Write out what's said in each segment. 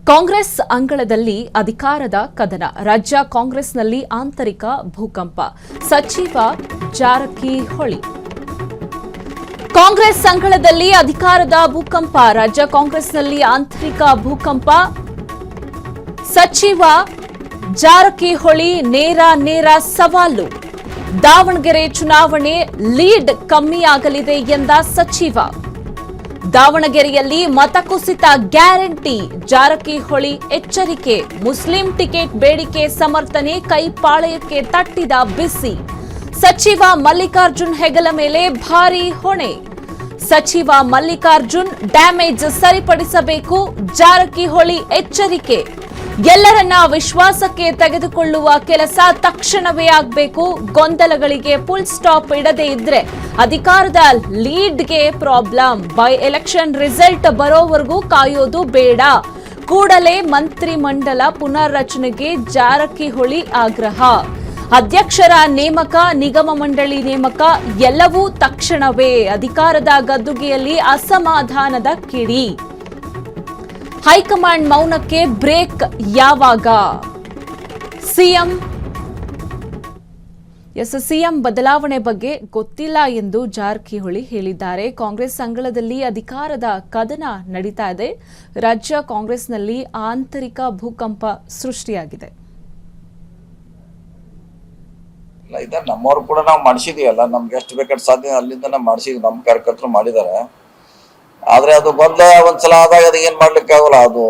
ಕಾಂಗ್ರೆಸ್ ಅಂಗಳದಲ್ಲಿ ಅಧಿಕಾರದ ಕದನ. ರಾಜ್ಯ ಕಾಂಗ್ರೆಸ್ನಲ್ಲಿ ಆಂತರಿಕ ಭೂಕಂಪ. ಸಚಿವ ಜಾರಕಿಹೊಳಿ. ಕಾಂಗ್ರೆಸ್ ಅಂಗಳದಲ್ಲಿ ಅಧಿಕಾರದ ಭೂಕಂಪ. ರಾಜ್ಯ ಕಾಂಗ್ರೆಸ್ನಲ್ಲಿ ಆಂತರಿಕ ಭೂಕಂಪ. ಸಚಿವ ಜಾರಕಿಹೊಳಿ ನೇರ ಸವಾಲು. ದಾವಣಗೆರೆ ಚುನಾವಣೆ ಲೀಡ್ ಕಮ್ಮಿಯಾಗಲಿದೆ ಎಂದ ಸಚಿವ. ದಾವಣಗೆರೆಯಲ್ಲಿ ಮತಕುಸಿತ ಗ್ಯಾರಂಟಿ. ಜಾರಕಿಹೊಳಿ ಎಚ್ಚರಿಕೆ. ಮುಸ್ಲಿಂ ಟಿಕೆಟ್ ಬೇಡಿಕೆ ಸಮರ್ಥನೆ ಕೈಪಾಳ್ಯಕ್ಕೆ ತಟ್ಟಿದ ಬಿಸಿ. ಸಚಿವ ಮಲ್ಲಿಕಾರ್ಜುನ್ ಹೆಗಲ ಮೇಲೆ ಭಾರೀ ಹೊಣೆ. ಸಚಿವ ಮಲ್ಲಿಕಾರ್ಜುನ್ ಡ್ಯಾಮೇಜ್ ಸರಿಪಡಿಸಬೇಕು. ಜಾರಕಿಹೊಳಿ ಎಚ್ಚರಿಕೆ. ಎಲ್ಲರನ್ನ ವಿಶ್ವಾಸಕ್ಕೆ ತೆಗೆದುಕೊಳ್ಳುವ ಕೆಲಸ ತಕ್ಷಣವೇ ಆಗಬೇಕು. ಗೊಂದಲಗಳಿಗೆ ಫುಲ್ ಸ್ಟಾಪ್ ಇಡದೇ ಇದ್ರೆ ಅಧಿಕಾರದ ಲೀಡ್ಗೆ ಪ್ರಾಬ್ಲಮ್. ಬೈ ಎಲೆಕ್ಷನ್ ರಿಸಲ್ಟ್ ಬರೋವರೆಗೂ ಕಾಯೋದು ಬೇಡ. ಕೂಡಲೇ ಮಂತ್ರಿಮಂಡಲ ಪುನರ್ರಚನೆಗೆ ಜಾರಕಿಹೊಳಿ ಆಗ್ರಹ. ಅಧ್ಯಕ್ಷರ ನೇಮಕ, ನಿಗಮ ಮಂಡಳಿ ನೇಮಕ ಎಲ್ಲವೂ ತಕ್ಷಣವೇ. ಅಧಿಕಾರದ ಗದ್ದುಗೆಯಲ್ಲಿ ಅಸಮಾಧಾನದ ಕಿಡಿ. ಹೈಕಮಾಂಡ್ ಮೌನಕ್ಕೆ ಬ್ರೇಕ್ ಯಾವಾಗ? ಸಿಎಂ ಬದಲಾವಣೆ ಬಗ್ಗೆ ಗೊತ್ತಿಲ್ಲ ಎಂದು ಜಾರಕಿಹೊಳಿ ಹೇಳಿದ್ದಾರೆ. ಕಾಂಗ್ರೆಸ್ ಅಂಗಳದಲ್ಲಿ ಅಧಿಕಾರದ ಕದನ ನಡೀತಾ ಇದೆ. ರಾಜ್ಯ ಕಾಂಗ್ರೆಸ್ನಲ್ಲಿ ಆಂತರಿಕ ಭೂಕಂಪ ಸೃಷ್ಟಿಯಾಗಿದೆ. ನಮ್ಮವ್ರು ಕೂಡ ನಾವು ಮಾಡಿಸಿದೀವಲ್ಲ, ನಮ್ಗೆ ಎಷ್ಟು ಬೇಕಾದ ಸಾಧ್ಯ ಅಲ್ಲಿಂದ ಮಾಡಿಸಿದ್ವಿ, ನಮ್ಮ ಕಾರ್ಯಕರ್ತರು ಮಾಡಿದ್ದಾರೆ. ಆದ್ರೆ ಅದು ಬಂದ ಒಂದ್ಸಲ ಆದಾಗ ಅದು ಏನ್ ಮಾಡ್ಲಿಕ್ಕೆ ಆಗಲ್ಲ. ಅದು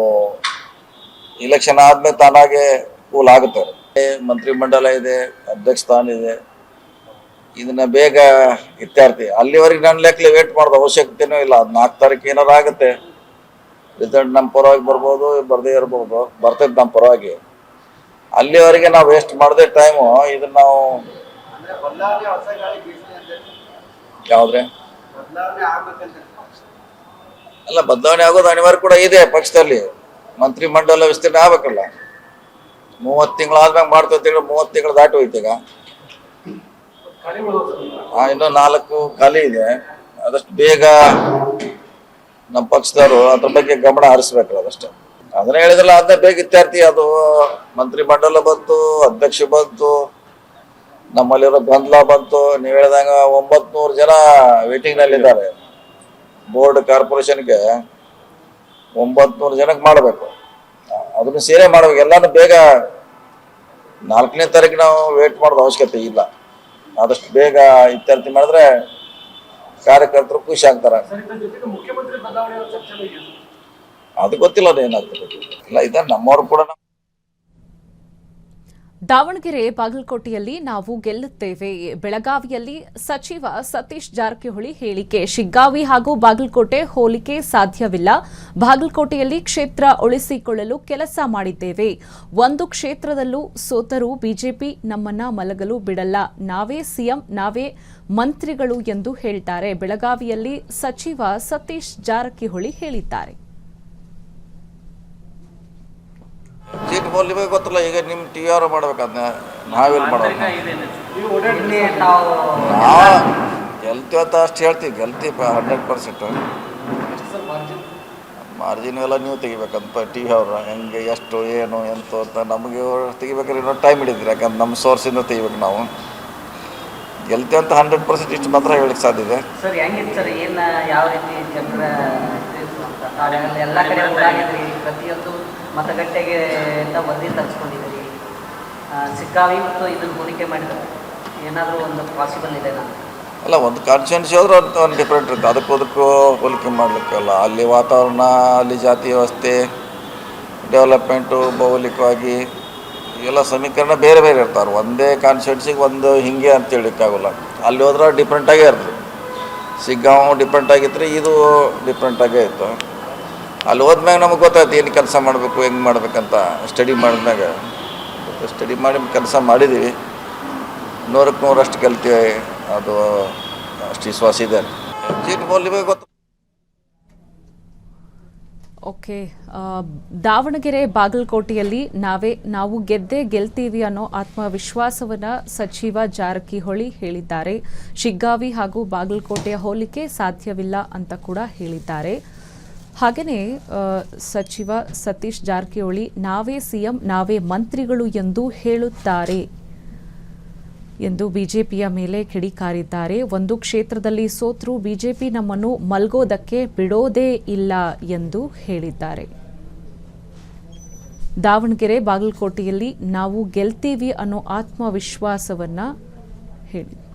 ಇಲೆಕ್ಷನ್ ಆದ್ಮೇಲೆ ತಾನಾಗೆ ಕೂಲ್ ಆಗುತ್ತೆ. ಮಂತ್ರಿಮಂಡಲ ಇದೆ, ಅಧ್ಯಕ್ಷ ಸ್ಥಾನ ಇದೆ, ಇದನ್ನ ಬೇಗ ಇತ್ಯರ್ಥಿ. ಅಲ್ಲಿವರೆಗೆ ನನ್ನ ಲೆಕ್ಕಲಿ ವೇಟ್ ಮಾಡೋದು ಅವಶ್ಯಕತೆನೂ ಇಲ್ಲ. 4 ತಾರೀಕು ಏನಾರು ಆಗುತ್ತೆ, ರಿಸಲ್ಟ್ ನಮ್ಮ ಪರವಾಗಿ ಬರ್ಬೋದು, ಬರ್ದೇ ಇರ್ಬೋದು, ಬರ್ತೈತೆ ನಮ್ಮ ಪರವಾಗಿ. ಅಲ್ಲಿವರೆಗೆ ನಾವು ವೇಸ್ಟ್ ಮಾಡದೆ ಟೈಮು. ಇದನ್ನ ನಾವು ಯಾವ್ದ್ರೆ ಅಲ್ಲ, ಬದಲಾವಣೆ ಆಗೋದು ಅನಿವಾರ್ಯ ಕೂಡ ಇದೆ. ಪಕ್ಷದಲ್ಲಿ ಮಂತ್ರಿಮಂಡಲ ವಿಸ್ತರಣೆ ಆಗ್ಬೇಕಲ್ಲ. 30 ತಿಂಗಳು ಆದ್ಮೇಲೆ ಮಾಡ್ತಾ 30 ತಿಂಗಳು ದಾಟಿ ಹೋಯ್ತು. ಈಗ ಇನ್ನೂ 4 ಖಾಲಿ ಇದೆ. ಆದಷ್ಟು ಬೇಗ ನಮ್ಮ ಪಕ್ಷದವರು ಅದ್ರ ಬಗ್ಗೆ ಗಮನ ಹರಿಸ್ಬೇಕಲ್ಲ, ಅದಷ್ಟೇ. ಅದನ್ನ ಹೇಳಿದ್ರಲ್ಲ, ಅದನ್ನ ಬೇಗ ಇತ್ಯರ್ಥಿ. ಅದು ಮಂತ್ರಿಮಂಡಲ ಬಂತು, ಅಧ್ಯಕ್ಷ ಬಂತು, ನಮ್ಮಲ್ಲಿರೋ ಗೊಂದಲ ಬಂತು. ನೀವು ಹೇಳಿದಂಗ 900 ಜನ ವೇಟಿಂಗ್ ನಲ್ಲಿ ಇದ್ದಾರೆ. ಬೋರ್ಡ್ ಕಾರ್ಪೊರೇಷನ್ಗೆ 900 ಜನಕ್ಕೆ ಮಾಡಬೇಕು. ಅದನ್ನು ಸೇರೆ ಮಾಡ್ಬೇಕು. ಎಲ್ಲಾನು ಬೇಗ 4ನೇ ತಾರೀಕು ನಾವು ವೇಟ್ ಮಾಡೋದು ಅವಶ್ಯಕತೆ ಇಲ್ಲ. ಆದಷ್ಟು ಬೇಗ ಇತ್ಯರ್ಥಿ ಮಾಡಿದ್ರೆ ಕಾರ್ಯಕರ್ತರು ಖುಷಿ ಆಗ್ತಾರೆ. ಅದು ಗೊತ್ತಿಲ್ಲ, ಅದೇನಾಗ್ತದೆ ಇಲ್ಲ. ಇದನ್ನ ನಮ್ಮವರು ಕೂಡ ದಾವಣಗೆರೆ, ಬಾಗಲಕೋಟೆಯಲ್ಲಿ ನಾವು ಗೆಲ್ಲುತ್ತೇವೆ. ಬೆಳಗಾವಿಯಲ್ಲಿ ಸಚಿವ ಸತೀಶ್ ಜಾರಕಿಹೊಳಿ ಹೇಳಿಕೆ. ಶಿಗ್ಗಾವಿ ಹಾಗೂ ಬಾಗಲಕೋಟೆ ಹೋಲಿಕೆ ಸಾಧ್ಯವಿಲ್ಲ. ಬಾಗಲಕೋಟೆಯಲ್ಲಿ ಕ್ಷೇತ್ರ ಉಳಿಸಿಕೊಳ್ಳಲು ಕೆಲಸ ಮಾಡಿದ್ದೇವೆ. ಒಂದು ಕ್ಷೇತ್ರದಲ್ಲೂ ಸೋತರೂ ಬಿಜೆಪಿ ನಮ್ಮನ್ನ ಮಲಗಲು ಬಿಡಲ್ಲ. ನಾವೇ ಸಿಎಂ, ನಾವೇ ಮಂತ್ರಿಗಳು ಎಂದು ಹೇಳ್ತಾರೆ. ಬೆಳಗಾವಿಯಲ್ಲಿ ಸಚಿವ ಸತೀಶ್ ಜಾರಕಿಹೊಳಿ ಹೇಳಿದ್ದಾರೆ. ಸೀಟ್ ಮೌಲ್ಯವೇ ಗೊತ್ತಿಲ್ಲ. ಈಗ ನಿಮ್ಮ TR ಮಾಡ್ಬೇಕಂದ್ರೆ ನಾವೆಲ್ಲಿ ಮಾಡೋದು? ನಾವು ಗೆಲ್ತೀವಿ ಅಂತ ಅಷ್ಟು ಹೇಳ್ತೀವಿ. ಗೆಲ್ತೀವಿ 100%. ಮಾರ್ಜಿನ್ ಎಲ್ಲ ನೀವು ತೆಗಿಬೇಕಂತ TV ಅವ್ರು ಹೆಂಗೆ ಎಷ್ಟು ಏನು ಎಂತ ಅಂತ ನಮಗೆ ತೆಗಿಬೇಕಾದ್ರೆ ಇನ್ನೂ ಟೈಮ್ ಹಿಡಿದ್ರಿ. ಯಾಕಂದ್ರೆ ನಮ್ಮ ಸೋರ್ಸಿಂದ ತೆಗಿಬೇಕು. ನಾವು ಗೆಲ್ತೀವಿ ಅಂತ 100% ಇಷ್ಟು ಮಾತ್ರ ಹೇಳಕ್ಕೆ ಸಾಧ್ಯ ಇದೆ. ಸರ್ ಹೆಂಗಿತ್ತು ಸರ್? ಏನು ಯಾವ ರೀತಿ ಜನರ ಎಲ್ಲ ಕಡೆ ಓಡಾಡಿದ್ರಿ? ಪ್ರತಿಯೊಂದು ಮತಗಟ್ಟೆಗೆ ವರದಿ ತರಿಸ್ಕೊಂಡಿದ್ದೀರಿ. ಸಿಗ್ಗಾವಿ ಮತ್ತು ಇದನ್ನು ಹೋಲಿಕೆ ಮಾಡಿದ್ರೆ ಏನಾದರೂ ಒಂದು ಪಾಸಿಬಲ್ ಇದೆ? ಅಲ್ಲ, ಒಂದು ಕಾನ್ಸ್ಟಿಟ್ಯೂನ್ಸಿ ಹೋದ್ರೆ ಒಂದು ಡಿಫ್ರೆಂಟ್ ಇರುತ್ತೆ. ಅದಕ್ಕೂ ಹೋಲಿಕೆ ಮಾಡಲಿಕ್ಕಲ್ಲ. ಅಲ್ಲಿ ವಾತಾವರಣ, ಅಲ್ಲಿ ಜಾತಿ ವ್ಯವಸ್ಥೆ, ಡೆವಲಪ್ಮೆಂಟು, ಭೌಗೋಳಿಕವಾಗಿ ಇವೆಲ್ಲ ಸಮೀಕರಣ ಬೇರೆ ಬೇರೆ ಇರ್ತಾರೆ. ಒಂದೇ ಕಾನ್ಸ್ಟಿಟ್ಯೂನ್ಸಿಗೆ ಒಂದು ಹಿಂಗೆ ಅಂತ ಹೇಳಲಿಕ್ಕಾಗಲ್ಲ. ಅಲ್ಲಿ ಹೋದ್ರೆ ಡಿಫ್ರೆಂಟಾಗೇ ಇರ್ತದೆ. ಸಿಗ್ಗಾಂವ್ ಡಿಫ್ರೆಂಟ್ ಆಗಿತ್ತು, ಇದು ಡಿಫ್ರೆಂಟಾಗೇ ಇತ್ತು. ಅಲ್ಲಿ ಹೋದ್ಮ್ಯಾಗ ನಮಗೆ ಗೊತ್ತಾಯ್ತು ಏನು ಕೆಲಸ ಮಾಡಬೇಕು, ಹೆಂಗೆ ಮಾಡ್ಬೇಕಂತ. ಸ್ಟಡಿ ಮಾಡಿದ್ಮ್ಯಾಗ ಸ್ಟಡಿ ಮಾಡಿ ಕೆಲಸ ಮಾಡಿದ್ದೀವಿ. 100ಕ್ಕೆ 100 ಗೆಲ್ತೀವಿ. ಅದು ಅಷ್ಟು ವಿಶ್ವಾಸ ಇದೆ. ಸೀಟ್ ಮೌಲ್ಯವೇ ಗೊತ್ತು. ಓಕೆ, ದಾವಣಗೆರೆ, ಬಾಗಲಕೋಟೆಯಲ್ಲಿ ನಾವು ಗೆದ್ದೇ ಗೆಲ್ತೀವಿ ಅನ್ನೋ ಆತ್ಮವಿಶ್ವಾಸವನ್ನ ಸಚಿವ ಜಾರಕಿಹೊಳಿ ಹೇಳಿದ್ದಾರೆ. ಶಿಗ್ಗಾವಿ ಹಾಗೂ ಬಾಗಲಕೋಟೆಯ ಹೋಲಿಕೆ ಸಾಧ್ಯವಿಲ್ಲ ಅಂತ ಕೂಡ ಹೇಳಿದ್ದಾರೆ. ಹಾಗೆಯೇ ಸಚಿವ ಸತೀಶ್ ಜಾರಕಿಹೊಳಿ ನಾವೇ ಸಿಎಂ ನಾವೇ ಮಂತ್ರಿಗಳು ಎಂದು ಹೇಳುತ್ತಾರೆ ಎಂದು ಬಿಜೆಪಿಯ ಮೇಲೆ ಕಿಡಿಕಾರಿದ್ದಾರೆ. ಒಂದು ಕ್ಷೇತ್ರದಲ್ಲಿ ಸೋತ್ರೂ ಬಿಜೆಪಿ ನಮ್ಮನ್ನು ಮಲ್ಗೋದಕ್ಕೆ ಬಿಡೋದೇ ಇಲ್ಲ ಎಂದು ಹೇಳಿದ್ದಾರೆ. ದಾವಣಗೆರೆ ಬಾಗಲಕೋಟೆಯಲ್ಲಿ ನಾವು ಗೆಲ್ತೀವಿ ಅನ್ನೋ ಆತ್ಮವಿಶ್ವಾಸವನ್ನ ಹೇಳಿದ್ದಾರೆ.